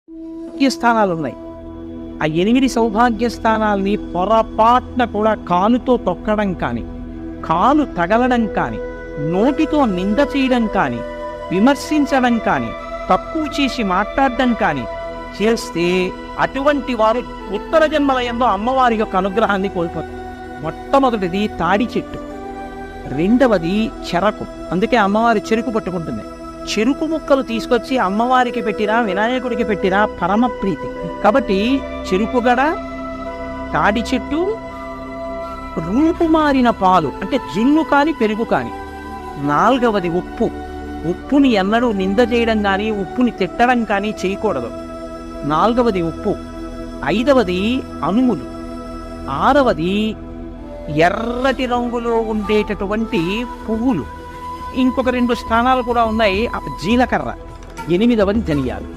సౌభాగ్య స్థానాలు ఉన్నాయి. ఆ 8 సౌభాగ్య స్థానాల్ని పొరపాటున కూడా కాలుతో తొక్కడం కానీ, కాలు తగలడం కానీ, నోటితో నింద చేయడం కానీ, విమర్శించడం కానీ, తక్కువ చేసి మాట్లాడడం కానీ చేస్తే అటువంటి వారు ఉత్తర జన్మలయంలో అమ్మవారి యొక్క అనుగ్రహాన్ని కోల్పోతారు. మొట్టమొదటిది తాడి చెట్టు, రెండవది చెరకు. అందుకే అమ్మవారి చెరుకు పట్టుకుంటుంది. చెరుకు ముక్కలు తీసుకొచ్చి అమ్మవారికి పెట్టినా వినాయకుడికి పెట్టినా పరమ ప్రీతి. కాబట్టి చెరుకుగడ, తాడి చెట్టు, రూపుమారిన పాలు అంటే జున్ను కాని పెరుగు కాని. నాలుగవది ఉప్పు. ఉప్పుని ఎన్నడూ నింద చేయడం కానీ, ఉప్పుని తిట్టడం కానీ చేయకూడదు. నాలుగవది ఉప్పు. ఐదవది అనుములు. ఆరవది ఎర్రటి రంగులో ఉండేటటువంటి పువ్వులు. ఇంకొక 2 స్థానాలు కూడా ఉన్నాయి. జీలకర్ర. 8వది ధనియాలు.